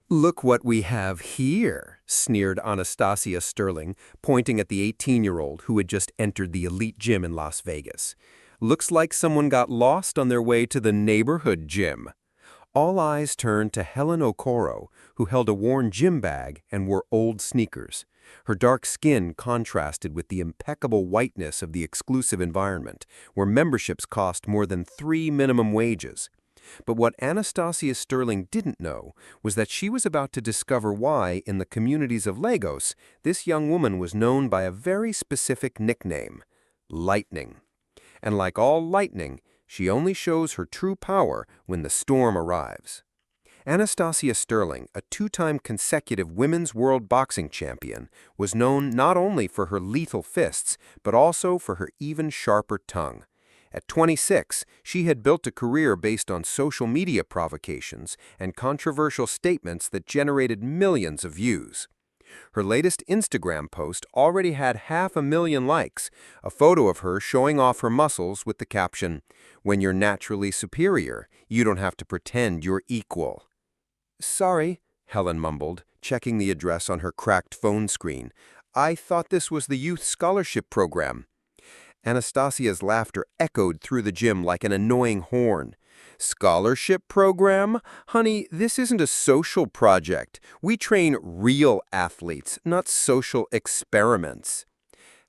"Look what we have here," sneered Anastasia Sterling, pointing at the 18-year-old who had just entered the elite gym in Las Vegas. "Looks like someone got lost on their way to the neighborhood gym." All eyes turned to Helen Okoro, who held a worn gym bag and wore old sneakers. Her dark skin contrasted with the impeccable whiteness of the exclusive environment, where memberships cost more than 3 minimum wages. But what Anastasia Sterling didn't know was that she was about to discover why, in the communities of Lagos, this young woman was known by a very specific nickname: Lightning. And like all lightning, she only shows her true power when the storm arrives. Anastasia Sterling, a 2-time consecutive women's world boxing champion, was known not only for her lethal fists, but also for her even sharper tongue. At 26, she had built a career based on social media provocations and controversial statements that generated millions of views. Her latest Instagram post already had 500,000 likes, a photo of her showing off her muscles with the caption, "When you're naturally superior, you don't have to pretend you're equal." "Sorry," Helen mumbled, checking the address on her cracked phone screen. "I thought this was the youth scholarship program." Anastasia's laughter echoed through the gym like an annoying horn. "Scholarship program? Honey, this isn't a social project. We train real athletes, not social experiments."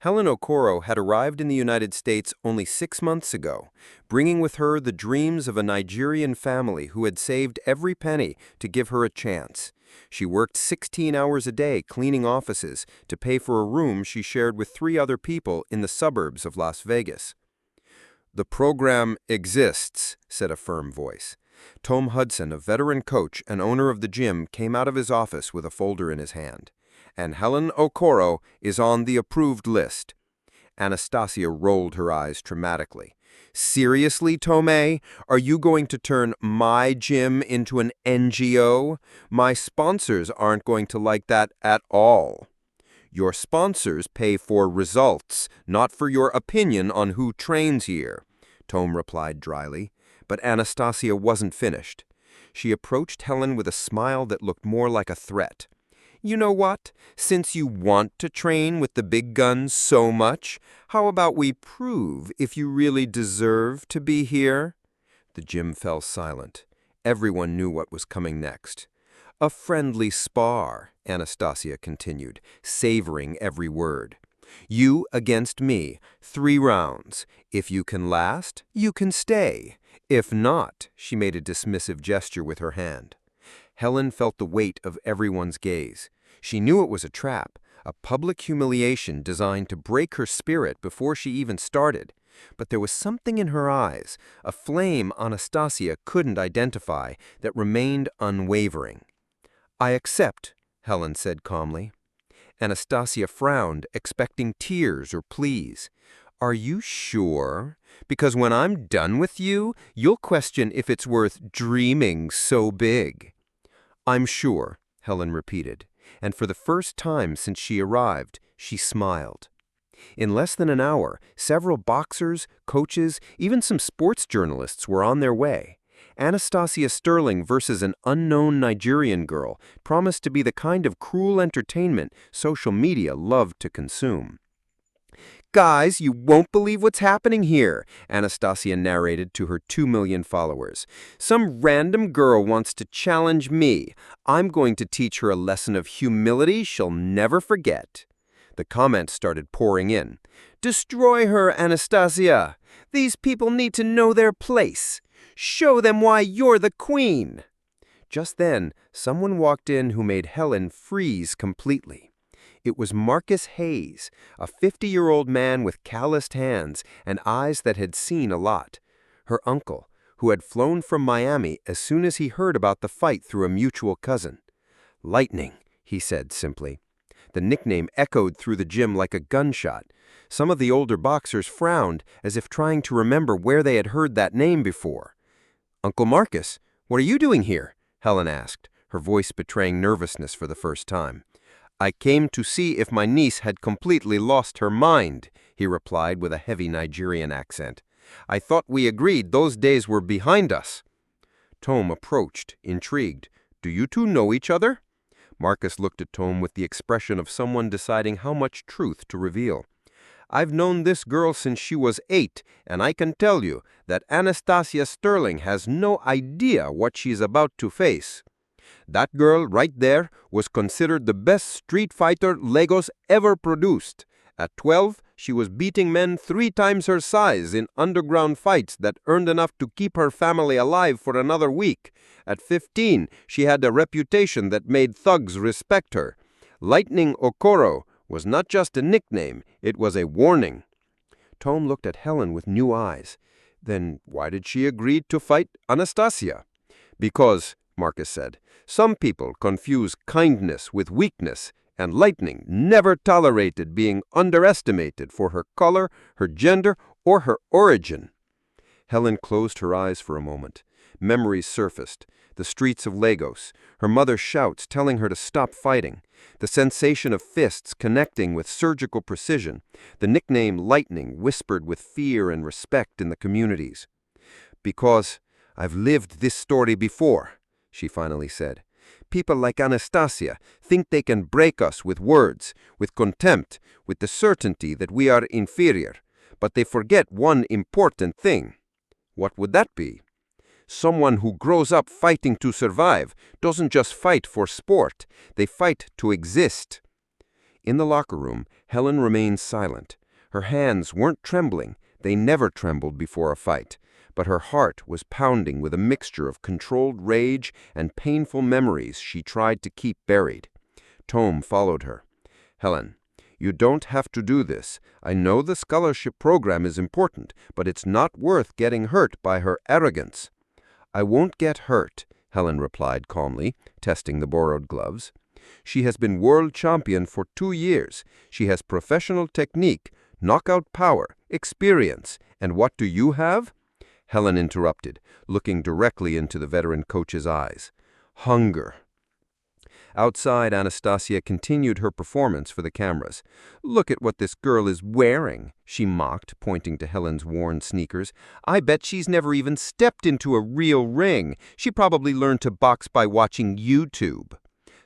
Helen Okoro had arrived in the United States only 6 months ago, bringing with her the dreams of a Nigerian family who had saved every penny to give her a chance. She worked 16 hours a day cleaning offices to pay for a room she shared with 3 other people in the suburbs of Las Vegas. "The program exists," said a firm voice. Tom Hudson, a veteran coach and owner of the gym, came out of his office with a folder in his hand. "And Helen Okoro is on the approved list." Anastasia rolled her eyes dramatically. "Seriously, Tomei? Are you going to turn my gym into an NGO? My sponsors aren't going to like that at all." "Your sponsors pay for results, not for your opinion on who trains here," Tom replied dryly. But Anastasia wasn't finished. She approached Helen with a smile that looked more like a threat. "You know what? Since you want to train with the big guns so much, how about we prove if you really deserve to be here?" The gym fell silent. Everyone knew what was coming next. "A friendly spar," Anastasia continued, savoring every word. "You against me, 3 rounds. If you can last, you can stay. If not," she made a dismissive gesture with her hand. Helen felt the weight of everyone's gaze. She knew it was a trap, a public humiliation designed to break her spirit before she even started. But there was something in her eyes, a flame Anastasia couldn't identify, that remained unwavering. "I accept," Helen said calmly. Anastasia frowned, expecting tears or pleas. "Are you sure? Because when I'm done with you, you'll question if it's worth dreaming so big." "I'm sure," Helen repeated, and for the first time since she arrived, she smiled. In less than an hour, several boxers, coaches, even some sports journalists were on their way. Anastasia Sterling versus an unknown Nigerian girl promised to be the kind of cruel entertainment social media loved to consume. "Guys, you won't believe what's happening here," Anastasia narrated to her 2 million followers. "Some random girl wants to challenge me. I'm going to teach her a lesson of humility she'll never forget." The comments started pouring in. "Destroy her, Anastasia. These people need to know their place. Show them why you're the queen." Just then, someone walked in who made Helen freeze completely. It was Marcus Hayes, a 50-year-old man with calloused hands and eyes that had seen a lot. Her uncle, who had flown from Miami as soon as he heard about the fight through a mutual cousin. "Lightning," he said simply. The nickname echoed through the gym like a gunshot. Some of the older boxers frowned, as if trying to remember where they had heard that name before. "Uncle Marcus, what are you doing here?" Helen asked, her voice betraying nervousness for the first time. "I came to see if my niece had completely lost her mind," he replied with a heavy Nigerian accent. "I thought we agreed those days were behind us." Tom approached, intrigued. Do you two know each other? Marcus looked at Tom with the expression of someone deciding how much truth to reveal. I've known this girl since she was 8, and I can tell you that Anastasia Sterling has no idea what she's about to face. That girl right there was considered the best street fighter Legos ever produced. At 12, she was beating men 3 times her size in underground fights that earned enough to keep her family alive for another week. At 15, she had a reputation that made thugs respect her. Lightning Okoro was not just a nickname, it was a warning. Tom looked at Helen with new eyes. Then why did she agree to fight Anastasia? Because, Marcus said, some people confuse kindness with weakness, and Lightning never tolerated being underestimated for her color, her gender, or her origin. Helen closed her eyes for a moment. Memories surfaced. The streets of Lagos, her mother's shouts telling her to stop fighting, the sensation of fists connecting with surgical precision, the nickname Lightning whispered with fear and respect in the communities. Because I've lived this story before, she finally said. People like Anastasia think they can break us with words, with contempt, with the certainty that we are inferior, but they forget one important thing. What would that be? Someone who grows up fighting to survive doesn't just fight for sport, they fight to exist. In the locker room, Helen remained silent. Her hands weren't trembling, they never trembled before a fight, but her heart was pounding with a mixture of controlled rage and painful memories she tried to keep buried. Tom followed her. Helen, you don't have to do this. I know the scholarship program is important, but it's not worth getting hurt by her arrogance. I won't get hurt, Helen replied calmly, testing the borrowed gloves. She has been world champion for 2 years. She has professional technique, knockout power, experience. And what do you have? Helen interrupted, looking directly into the veteran coach's eyes. Hunger. Outside, Anastasia continued her performance for the cameras. Look at what this girl is wearing, she mocked, pointing to Helen's worn sneakers. I bet she's never even stepped into a real ring. She probably learned to box by watching YouTube.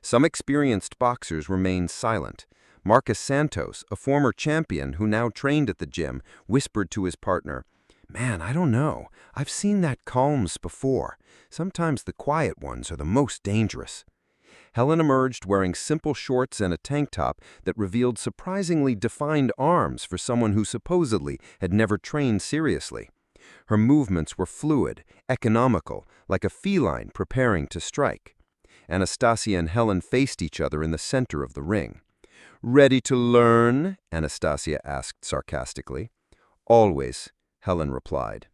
Some experienced boxers remained silent. Marcus Santos, a former champion who now trained at the gym, whispered to his partner, Man, I don't know. I've seen that calms before. Sometimes the quiet ones are the most dangerous. Helen emerged wearing simple shorts and a tank top that revealed surprisingly defined arms for someone who supposedly had never trained seriously. Her movements were fluid, economical, like a feline preparing to strike. Anastasia and Helen faced each other in the center of the ring. Ready to learn? Anastasia asked sarcastically. Always, Helen replied.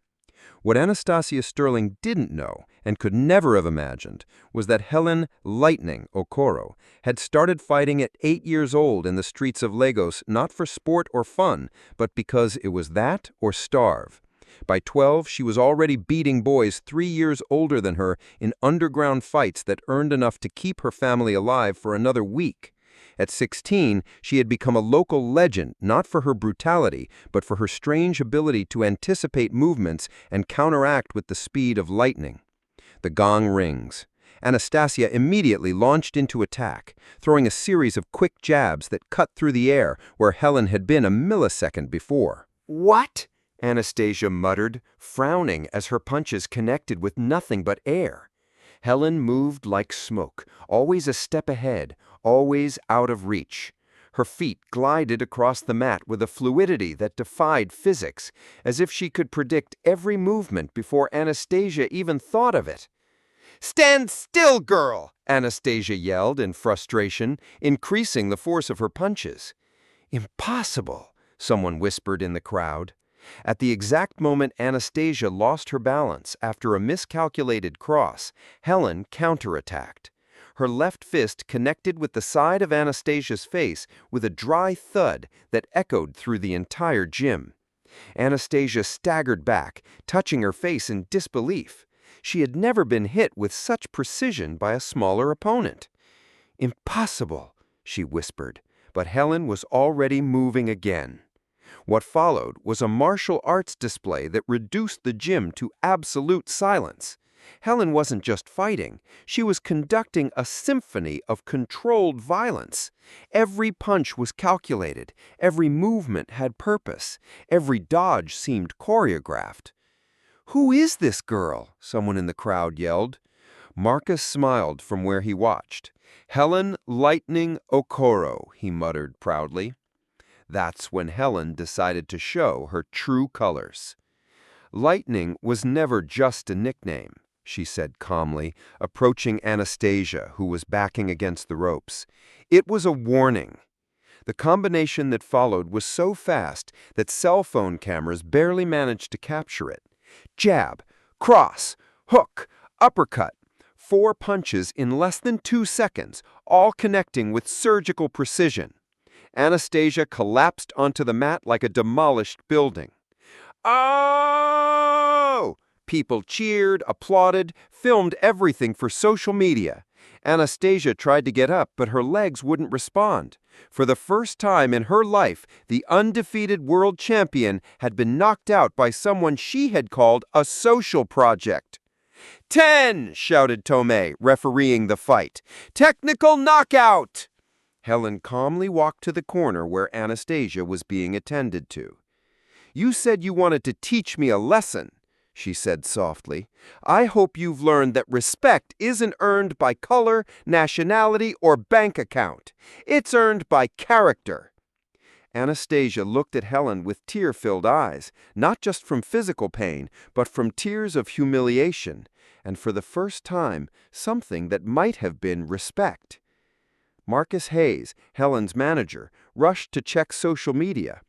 What Anastasia Sterling didn't know, and could never have imagined, was that Helen Lightning Okoro had started fighting at 8 years old in the streets of Lagos not for sport or fun, but because it was that or starve. By 12, she was already beating boys 3 years older than her in underground fights that earned enough to keep her family alive for another week. At 16, she had become a local legend, not for her brutality, but for her strange ability to anticipate movements and counteract with the speed of lightning. The gong rings. Anastasia immediately launched into attack, throwing a series of quick jabs that cut through the air where Helen had been a millisecond before. What? Anastasia muttered, frowning as her punches connected with nothing but air. Helen moved like smoke, always a step ahead, always out of reach. Her feet glided across the mat with a fluidity that defied physics, as if she could predict every movement before Anastasia even thought of it. "Stand still, girl!" Anastasia yelled in frustration, increasing the force of her punches. "Impossible," someone whispered in the crowd. At the exact moment Anastasia lost her balance after a miscalculated cross, Helen counterattacked. Her left fist connected with the side of Anastasia's face with a dry thud that echoed through the entire gym. Anastasia staggered back, touching her face in disbelief. She had never been hit with such precision by a smaller opponent. "Impossible," she whispered, but Helen was already moving again. What followed was a martial arts display that reduced the gym to absolute silence. Helen wasn't just fighting. She was conducting a symphony of controlled violence. Every punch was calculated. Every movement had purpose. Every dodge seemed choreographed. "Who is this girl?" someone in the crowd yelled. Marcus smiled from where he watched. "Helen Lightning Okoro," he muttered proudly. That's when Helen decided to show her true colors. "Lightning was never just a nickname," she said calmly, approaching Anastasia, who was backing against the ropes. "It was a warning." The combination that followed was so fast that cell phone cameras barely managed to capture it. Jab, cross, hook, uppercut. 4 punches in less than 2 seconds, all connecting with surgical precision. Anastasia collapsed onto the mat like a demolished building. "Oh!" People cheered, applauded, filmed everything for social media. Anastasia tried to get up, but her legs wouldn't respond. For the first time in her life, the undefeated world champion had been knocked out by someone she had called a social project. "10!" shouted Tomei, refereeing the fight. "Technical knockout!" Helen calmly walked to the corner where Anastasia was being attended to. "You said you wanted to teach me a lesson," she said softly. "I hope you've learned that respect isn't earned by color, nationality, or bank account. It's earned by character." Anastasia looked at Helen with tear-filled eyes, not just from physical pain, but from tears of humiliation, and for the first time, something that might have been respect. Marcus Hayes, Helen's manager, rushed to check social media.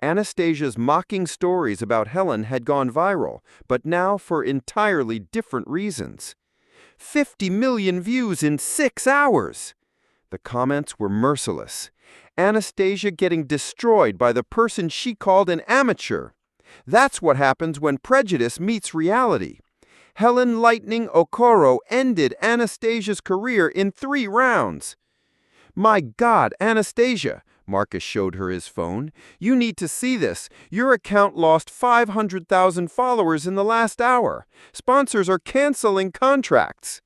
Anastasia's mocking stories about Helen had gone viral, but now for entirely different reasons. 50 million views in 6 hours! The comments were merciless. Anastasia getting destroyed by the person she called an amateur. That's what happens when prejudice meets reality. Helen Lightning Okoro ended Anastasia's career in 3 rounds. "My God, Anastasia," Marcus showed her his phone. "You need to see this. Your account lost 500,000 followers in the last hour. Sponsors are canceling contracts."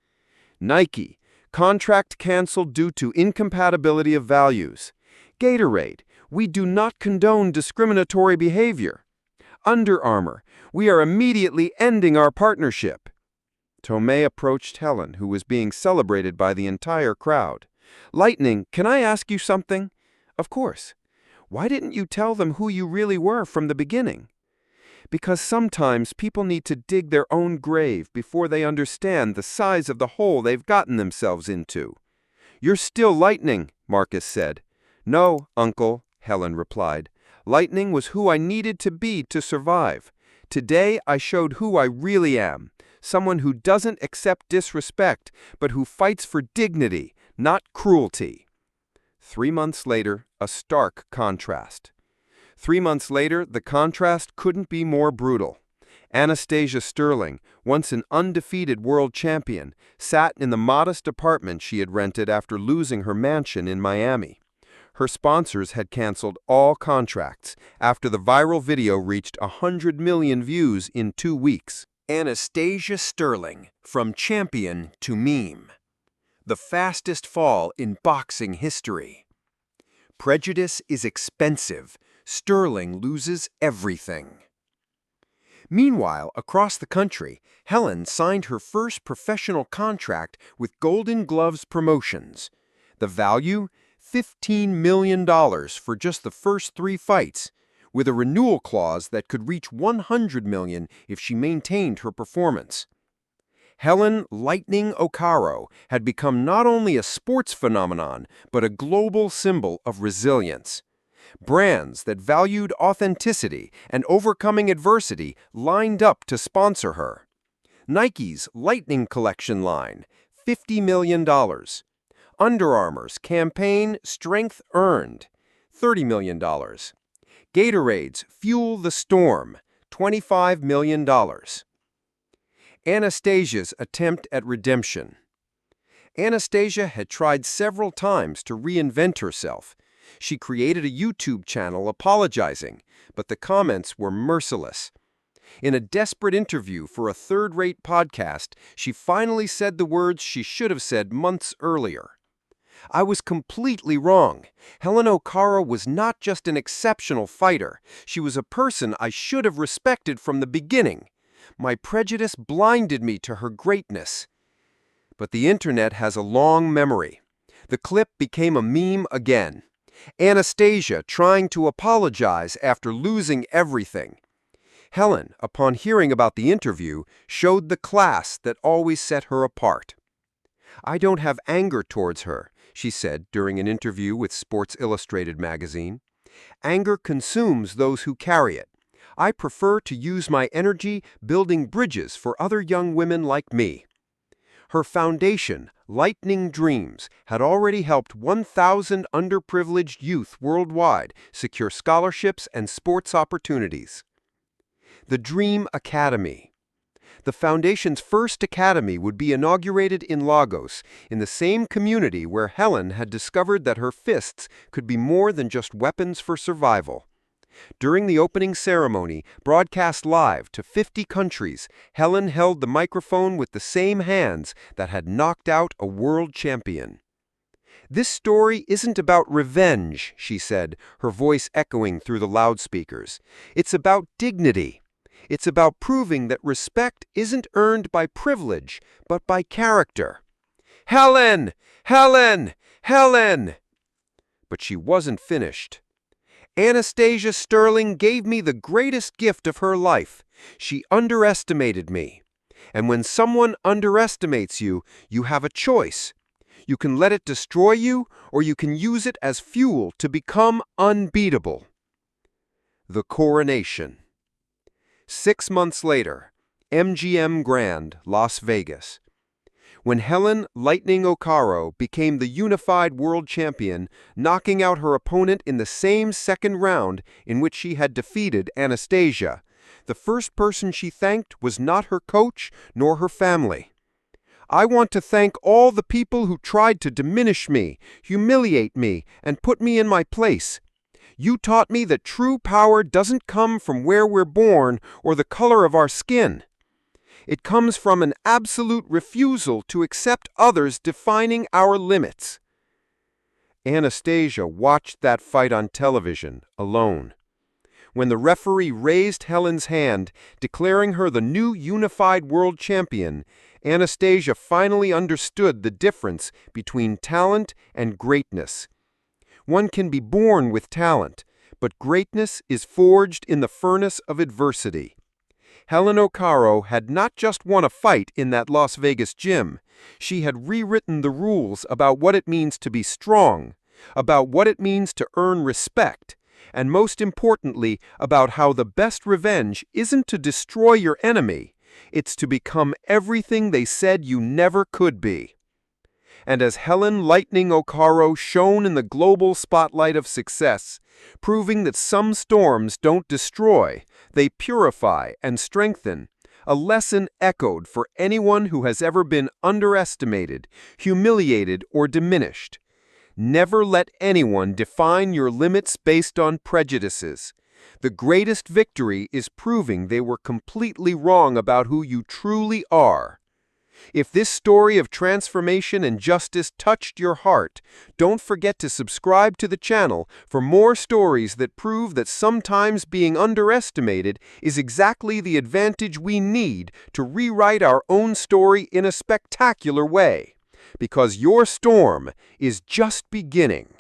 Nike, contract canceled due to incompatibility of values. Gatorade, we do not condone discriminatory behavior. Under Armour, we are immediately ending our partnership. Tomei approached Helen, who was being celebrated by the entire crowd. "Lightning, can I ask you something?" "Of course." "Why didn't you tell them who you really were from the beginning?" "Because sometimes people need to dig their own grave before they understand the size of the hole they've gotten themselves into." "You're still Lightning," Marcus said. "No, Uncle," Helen replied. "Lightning was who I needed to be to survive. Today I showed who I really am. Someone who doesn't accept disrespect, but who fights for dignity, not cruelty." 3 months later, a stark contrast. 3 months later, the contrast couldn't be more brutal. Anastasia Sterling, once an undefeated world champion, sat in the modest apartment she had rented after losing her mansion in Miami. Her sponsors had canceled all contracts after the viral video reached 100 million views in 2 weeks. Anastasia Sterling, from champion to meme. The fastest fall in boxing history. Prejudice is expensive. Sterling loses everything. Meanwhile, across the country, Helen signed her first professional contract with Golden Gloves Promotions. The value? $15 million for just the first 3 fights, with a renewal clause that could reach $100 million if she maintained her performance. Helen Lightning Okoro had become not only a sports phenomenon, but a global symbol of resilience. Brands that valued authenticity and overcoming adversity lined up to sponsor her. Nike's Lightning Collection line, $50 million. Under Armour's campaign Strength Earned, $30 million. Gatorade's Fuel the Storm, $25 million. Anastasia's attempt at redemption. Anastasia had tried several times to reinvent herself. She created a YouTube channel apologizing, but the comments were merciless. In a desperate interview for a third-rate podcast, she finally said the words she should have said months earlier. I was completely wrong. Helen O'Hara was not just an exceptional fighter. She was a person I should have respected from the beginning. My prejudice blinded me to her greatness. But the internet has a long memory. The clip became a meme again. Anastasia trying to apologize after losing everything. Helen, upon hearing about the interview, showed the class that always set her apart. "I don't have anger towards her," she said during an interview with Sports Illustrated magazine. "Anger consumes those who carry it. I prefer to use my energy building bridges for other young women like me." Her foundation, Lightning Dreams, had already helped 1,000 underprivileged youth worldwide secure scholarships and sports opportunities. The Dream Academy. The Foundation's first academy would be inaugurated in Lagos, in the same community where Helen had discovered that her fists could be more than just weapons for survival. During the opening ceremony, broadcast live to 50 countries, Helen held the microphone with the same hands that had knocked out a world champion. "This story isn't about revenge," she said, her voice echoing through the loudspeakers. "It's about dignity. It's about proving that respect isn't earned by privilege, but by character." "Helen! Helen! Helen!" But she wasn't finished. "Anastasia Sterling gave me the greatest gift of her life. She underestimated me. And when someone underestimates you, you have a choice. You can let it destroy you, or you can use it as fuel to become unbeatable." The coronation. 6 months later, MGM Grand, Las Vegas. When Helen Lightning O'Hara became the unified world champion, knocking out her opponent in the same second round in which she had defeated Anastasia, the first person she thanked was not her coach nor her family. "I want to thank all the people who tried to diminish me, humiliate me, and put me in my place. You taught me that true power doesn't come from where we're born or the color of our skin. It comes from an absolute refusal to accept others defining our limits." Anastasia watched that fight on television, alone. When the referee raised Helen's hand, declaring her the new unified world champion, Anastasia finally understood the difference between talent and greatness. One can be born with talent, but greatness is forged in the furnace of adversity. Helen O'Hara had not just won a fight in that Las Vegas gym. She had rewritten the rules about what it means to be strong, about what it means to earn respect, and most importantly, about how the best revenge isn't to destroy your enemy, it's to become everything they said you never could be. And as Helen Lightning O'Hara shone in the global spotlight of success, proving that some storms don't destroy, they purify and strengthen, a lesson echoed for anyone who has ever been underestimated, humiliated, or diminished. Never let anyone define your limits based on prejudices. The greatest victory is proving they were completely wrong about who you truly are. If this story of transformation and justice touched your heart, don't forget to subscribe to the channel for more stories that prove that sometimes being underestimated is exactly the advantage we need to rewrite our own story in a spectacular way. Because your storm is just beginning.